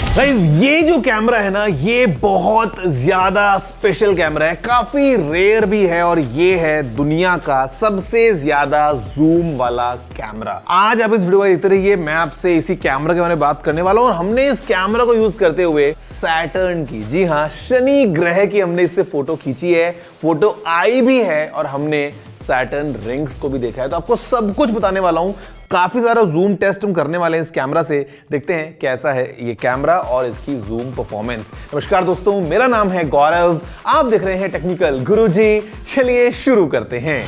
Guys ये जो camera है ना, ये बहुत ज्यादा स्पेशल कैमरा है, काफी रेयर भी है और ये है दुनिया का सबसे ज्यादा जूम वाला कैमरा। आज आप इस वीडियो को देखते रहिए, मैं आपसे इसी कैमरा के बारे में बात करने वाला हूं और हमने इस कैमरा को यूज करते हुए सैटर्न की, जी हां, शनि ग्रह की हमने इससे फोटो खींची है, फोटो आई भी है और हमने सैटर्न रिंग्स को भी देखा है। तो आपको सब कुछ बताने वाला हूं, काफी सारा जूम टेस्ट हम करने वाले हैं इस कैमरा से। देखते हैं कैसा है ये कैमरा और इसकी जूम परफॉर्मेंस। नमस्कार दोस्तों, मेरा नाम है गौरव, आप देख रहे हैं टेक्निकल गुरुजी। चलिए शुरू करते हैं।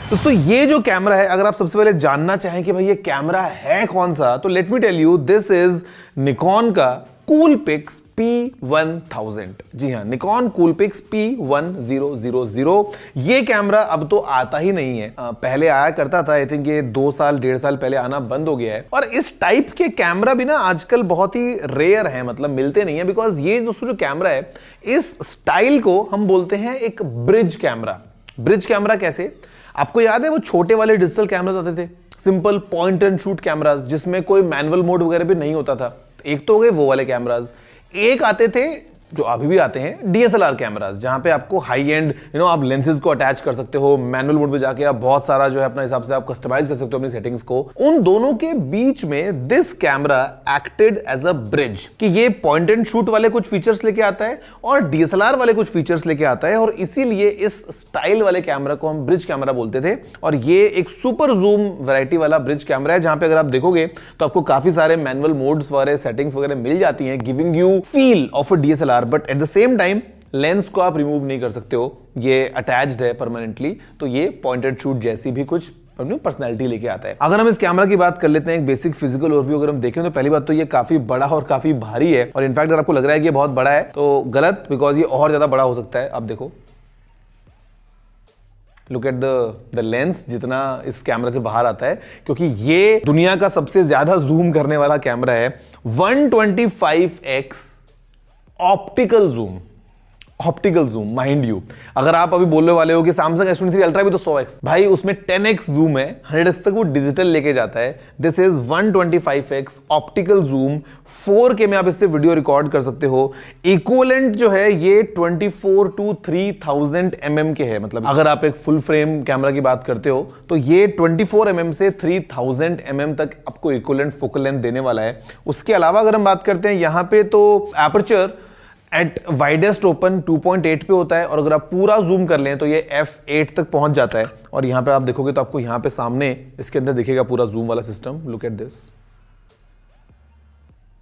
दोस्तों ये जो कैमरा है, अगर आप सबसे पहले जानना चाहें कि भाई ये कैमरा है कौन सा, तो let me tell you, this is Nikon का कूलपिक्स P1000। जी हां, निकॉन कूलपिक्स P1000। ये कैमरा अब तो आता ही नहीं है, पहले आया करता था। आई थिंक ये 2 साल 1.5 साल पहले आना बंद हो गया है। और इस टाइप के कैमरा भी ना आजकल बहुत ही रेयर है, मतलब मिलते नहीं है। बिकॉज ये दोस्तों जो कैमरा है, इस स्टाइल को हम बोलते हैं एक ब्रिज कैमरा। ब्रिज कैमरा कैसे? आपको याद है वो छोटे वाले डिजिटल कैमरास आते थे, simple point and shoot cameras, जिसमें कोई मैनुअल मोड वगैरह भी नहीं होता था। एक तो हो गए वो वाले कैमरास, एक आते थे जो अभी भी आते हैं डीएसएलआर कैमरास, जहां पे आपको हाई एंड आप लेंसेज को अटैच कर सकते हो। मैनुअल मोड में जाके आप बहुत सारा जो है अपने हिसाब से आप कस्टमाइज कर सकते हो अपनी सेटिंग्स को। उन दोनों के बीच में this camera acted as a bridge, कि ये पॉइंट एंड शूट वाले कुछ फीचर्स लेके आता है और डीएसएलआर वाले कुछ फीचर्स लेके आता है, और इसीलिए इस स्टाइल वाले कैमरा को हम ब्रिज कैमरा बोलते थे। और ये एक सुपर जूम वैरायटी वाला ब्रिज कैमरा है, जहां पे अगर आप देखोगे तो आपको काफी सारे मैनुअल मोड्स वगैरह सेटिंग्स वगैरह मिल जाती हैं, giving you feel of a DSLR, but at the same time lens को आप रिमूव नहीं कर सकते हो, ये अटैच्ड है परमानेंटली। तो ये पॉइंटेड शूट जैसी भी कुछ पर्सनैलिटी लेके आता है। अगर हम इस कैमरा की बात कर लेते हैं, एक बेसिक फिजिकल ओवरव्यू अगर हम देखें, तो पहली बात तो ये काफी बड़ा और काफी भारी है। और इनफैक्ट अगर आपको लग रहा है कि ये बहुत बड़ा है तो गलत, बिकॉज ये और ज्यादा बड़ा हो सकता है। आप देखो, लुक एट द लेंस, जितना इस कैमरा से बाहर आता है, क्योंकि ये दुनिया का सबसे ज्यादा जूम करने वाला कैमरा है। 125x optical zoom, optical zoom mind you. अगर आप अभी बोलने वाले हो कि सैमसंग S23 अल्ट्रा भी तो 100x, भाई उसमें 10x जूम है, 100x तक वो डिजिटल लेके जाता है। This is 125x optical zoom, 4K में आप इससे वीडियो रिकॉर्ड कर सकते हो। इक्विवेलेंट जो है ये 24 to 3000 mm के है, मतलब अगर आप एक फुल फ्रेम कैमरा की बात करते हो तो ये 24 mm से 3000 mm तक आपको इक्विवेलेंट फोकल लेंथ देने वाला है। उसके अलावा अगर हम बात करते हैं यहाँ पे, तो एपर्चर एट वाइडेस्ट ओपन 2.8 पे होता है, और अगर आप पूरा जूम कर लें तो ये f8 तक पहुंच जाता है। और यहां पे आप देखोगे तो आपको यहां पे सामने इसके अंदर दिखेगा पूरा जूम वाला system. Look at this,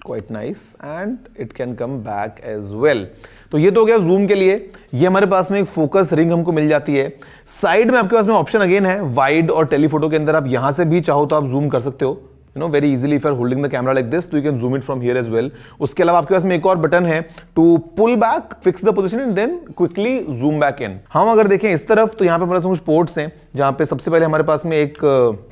quite nice, and it can come back as well. तो ये तो हो गया जूम के लिए। ये हमारे पास में एक फोकस रिंग हमको मिल जाती है। साइड में आपके पास में ऑप्शन अगेन है वाइड और टेलीफोटो के अंदर, आप यहां से भी चाहो तो आप जूम कर सकते हो, very easily if you are holding the camera like this, so you can zoom it from here as well. उसके अलावा आपके पास में एक और बटन है to pull back, fix the position and then quickly zoom back in। हम अगर देखें इस तरफ, तो यहाँ पे हमारे पास कुछ पोर्ट्स हैं, जहाँ पे सबसे पहले हमारे पास में एक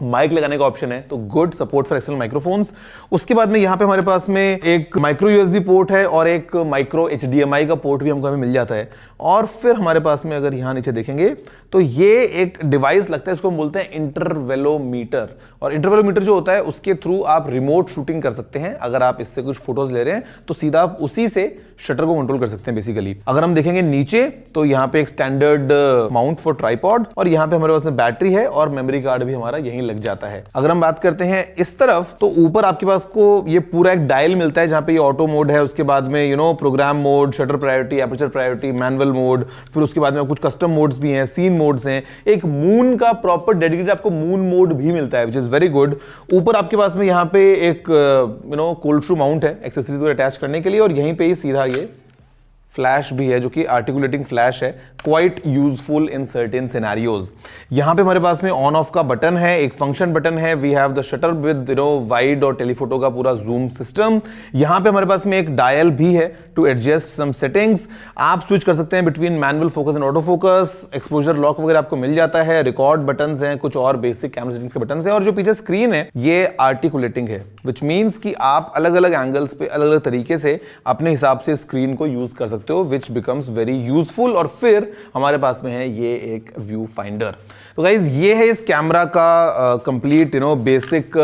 माइक लगाने का ऑप्शन है, तो good support for external microphones. उसके बाद में यहाँ पे हमारे पास में एक माइक्रो यूएसबी पोर्ट है और एक माइक्रो HDMI का पोर्ट भी हमको हमें मिल जाता है। और फिर हमारे पास में अगर यहाँ नीचे देखेंगे तो ये एक डिवाइस लगता है, इसको हम बोलते हैं इंटरवेलोमीटर। और इंटरवेलोमीटर जो होता है उसके थ्रू आप रिमोट शूटिंग कर सकते हैं। अगर आप इससे कुछ फोटोज ले रहे हैं तो सीधा आप उसी से शटर को कंट्रोल कर सकते हैं बेसिकली। अगर हम देखेंगे नीचे तो यहाँ पे एक स्टैंडर्ड माउंट फॉर ट्राइपॉड, और यहाँ पे हमारे पास में बैटरी है और मेमोरी कार्ड भी हमारा यहीं लग जाता है। अगर हम बात करते हैं इस तरफ, तो ऊपर आपके पास को ये पूरा एक डायल मिलता है, जहाँ पे ये ऑटो मोड है, उसके बाद में program mode, shutter priority, aperture priority, manual mode, फिर उसके बाद में कुछ कस्टम मोड्स भी हैं, सीन मोड्स हैं। एक मून का प्रॉपर डेडिकेटेड आपको मून मोड भी मिलता है, विच इज वेरी गुड। ऊपर आपके पास में यहाँ पे एक कोल्ड शू माउंट है एक्सेसरीज को अटैच करने के लिए, और यहीं पे ही सीधा ये फ्लैश भी है, जो कि आर्टिकुलेटिंग फ्लैश है, quite useful in certain scenarios. यहां पे हमारे पास में ऑन ऑफ का बटन है, एक फंक्शन बटन है। We have the shutter with wide और टेलीफोटो का पूरा जूम सिस्टम। यहां पे हमारे पास में एक डायल भी है टू एडजस्ट सम सेटिंग्स। आप स्विच कर सकते हैं between manual focus and auto focus, exposure lock वगैरह आपको मिल जाता है। रिकॉर्ड बटन्स हैं, कुछ और बेसिक कैमरा सेटिंग्स के बटन्स हैं, और जो पीछे स्क्रीन है ये आर्टिकुलेटिंग है, विच मींस कि आप अलग अलग एंगल्स पे अलग अलग तरीके से अपने हिसाब से स्क्रीन को यूज कर सकते सकते हो, विच बिकम्स वेरी यूजफुल। और फिर हमारे पास में है ये एक व्यू फाइंडर। तो गाइज ये है इस कैमरा का कंप्लीट बेसिक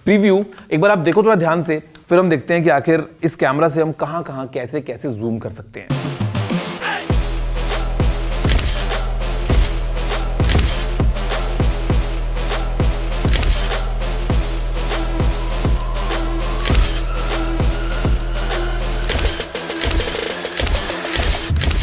प्रीव्यू। एक बार आप देखो थोड़ा ध्यान से, फिर हम देखते हैं कि आखिर इस कैमरा से हम कहां कहां कैसे कैसे जूम कर सकते हैं।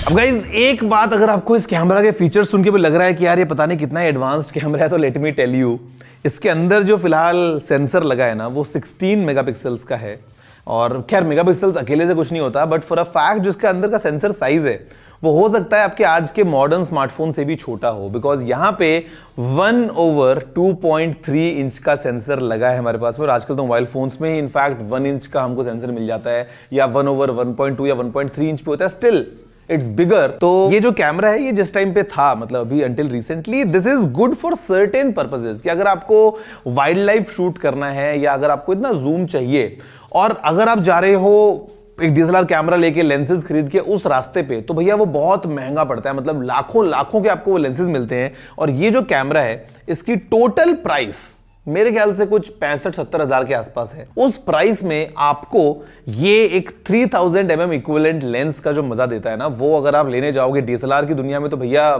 अब गाइज एक बात, अगर आपको इस कैमरा के फीचर्स सुन के भी लग रहा है कि यार ये पता नहीं कितना एडवांस्ड कैमरा है, तो लेट मी टेल यू, इसके अंदर जो फिलहाल सेंसर लगा है ना वो 16 मेगापिक्सल्स का है। और खैर मेगापिक्सल्स अकेले से कुछ नहीं होता, बट फॉर अ फैक्ट जो इसके अंदर का सेंसर साइज है वो हो सकता है आपके आज के मॉडर्न स्मार्टफोन से भी छोटा हो, बिकॉज यहां पे 1/2.3 इंच का सेंसर लगा है हमारे पास में। और आजकल तो मोबाइल फोन्स में ही इनफैक्ट 1 इंच का हमको सेंसर मिल जाता है, या 1/1.2 या 1.3 इंच पे होता है, स्टिल इट्स बिगर। तो ये जो कैमरा है ये जिस टाइम पे था, मतलब अभी until recently, this is good for certain purposes, कि अगर आपको वाइल्ड लाइफ शूट करना है या अगर आपको इतना जूम चाहिए, और अगर आप जा रहे हो एक DSLR कैमरा लेके लेंसेज खरीद के उस रास्ते पे, तो भैया वो बहुत महंगा पड़ता है, मतलब लाखों लाखों के आपको वो लेंसेज मिलते हैं। और ये जो कैमरा है इसकी टोटल प्राइस मेरे ख्याल से कुछ 65-70 हजार के आसपास है। उस प्राइस में आपको ये एक 3000 mm इक्विवेलेंट लेंस का जो मजा देता है ना, वो अगर आप लेने जाओगे DSLR की दुनिया में, तो भैया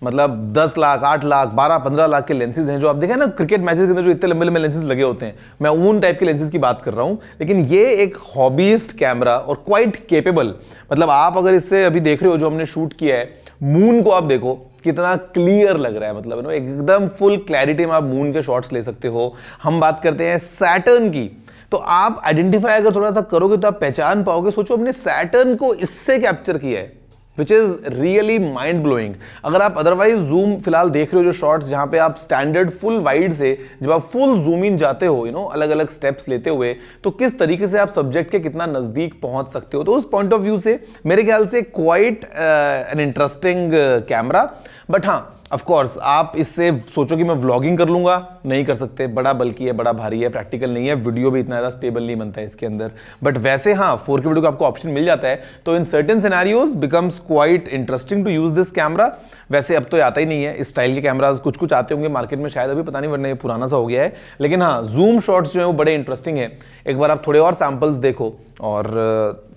मतलब 10 लाख, 8 लाख, 12-15 लाख के लेंसेज हैं जो आप देखें ना क्रिकेट मैचेस के अंदर जो इतने लंबे लंबे लेंसेज लगे होते हैं, मैं उन टाइप के लेंसेज की बात कर रहा हूं। लेकिन ये एक हॉबीस्ट कैमरा और क्वाइट केपेबल, मतलब आप अगर इससे अभी देख रहे हो जो हमने शूट किया है, मून को आप देखो कितना क्लियर लग रहा है, मतलब एकदम फुल क्लैरिटी में आप मून के शॉट्स ले सकते हो। हम बात करते हैं सैटर्न की, तो आप आइडेंटिफाई अगर थोड़ा सा करोगे तो आप पहचान पाओगे। सोचो हमने सैटर्न को इससे कैप्चर किया है, which is really mind blowing. अगर आप अदरवाइज जूम फिलहाल देख रहे हो जो शॉट्स जहां पे आप स्टैंडर्ड फुल वाइड से जब आप फुल जूम इन जाते हो अलग अलग स्टेप्स लेते हुए, तो किस तरीके से आप सब्जेक्ट के कितना नजदीक पहुंच सकते हो, तो उस पॉइंट ऑफ व्यू से मेरे ख्याल से quite an interesting camera. But हाँ, ऑफ कोर्स आप इससे सोचो कि मैं व्लॉगिंग कर लूंगा, नहीं कर सकते, बड़ा बल्कि है, बड़ा भारी है, प्रैक्टिकल नहीं है, वीडियो भी इतना ज़्यादा स्टेबल नहीं बनता है इसके अंदर। बट वैसे हाँ, 4K वीडियो का आपको ऑप्शन मिल जाता है, तो in certain scenarios becomes quite interesting to use this camera. वैसे अब तो आता ही नहीं है इस स्टाइल के कैमराज, कुछ कुछ आते होंगे मार्केट में शायद, अभी पता नहीं, वरना ये पुराना सा हो गया है। लेकिन हाँ, जूम शॉट्स जो है वो बड़े इंटरेस्टिंग है। एक बार आप थोड़े और सैंपल्स देखो और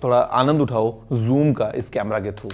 थोड़ा आनंद उठाओ जूम का इस कैमरा के through.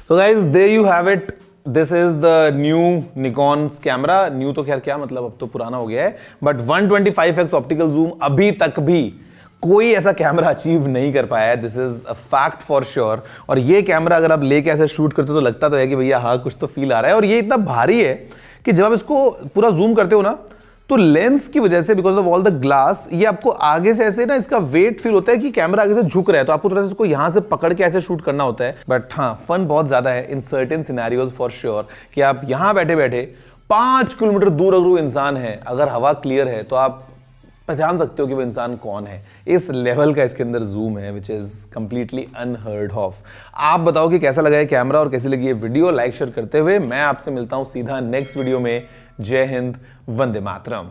So guys, there you have it. This is the new Nikon's camera. New तो खैर क्या, मतलब अब तो पुराना हो गया है, बट 125x ऑप्टिकल जूम अभी तक भी कोई ऐसा कैमरा अचीव नहीं कर पाया है। This is a fact for sure. और ये कैमरा अगर आप लेके ऐसे शूट करते हो तो लगता तो है कि भैया हाँ कुछ तो फील आ रहा है। और ये इतना भारी है कि जब आप इसको पूरा जूम करते हो ना, तो लेंस की वजह से, because of all the glass, ये आपको आगे से ऐसे ना इसका वेट फील होता है कि कैमरा आगे से झुक रहा है, तो आपको थोड़ा सा इसको यहां से पकड़ के ऐसे शूट करना होता है। बट हाँ, फन बहुत ज्यादा है इन सर्टेन सिनेरियोज फॉर श्योर, कि आप यहां बैठे बैठे 5 किलोमीटर दूर अगर वो इंसान है, अगर हवा क्लियर है, तो आप पहचान सकते हो कि वो इंसान कौन है। इस लेवल का इसके अंदर जूम है, which is completely unheard of. आप बताओ कि कैसा लगा है कैमरा और कैसी लगी ये वीडियो। लाइक शेयर करते हुए मैं आपसे मिलता हूं सीधा नेक्स्ट वीडियो में। जय हिंद, वंदे मातरम।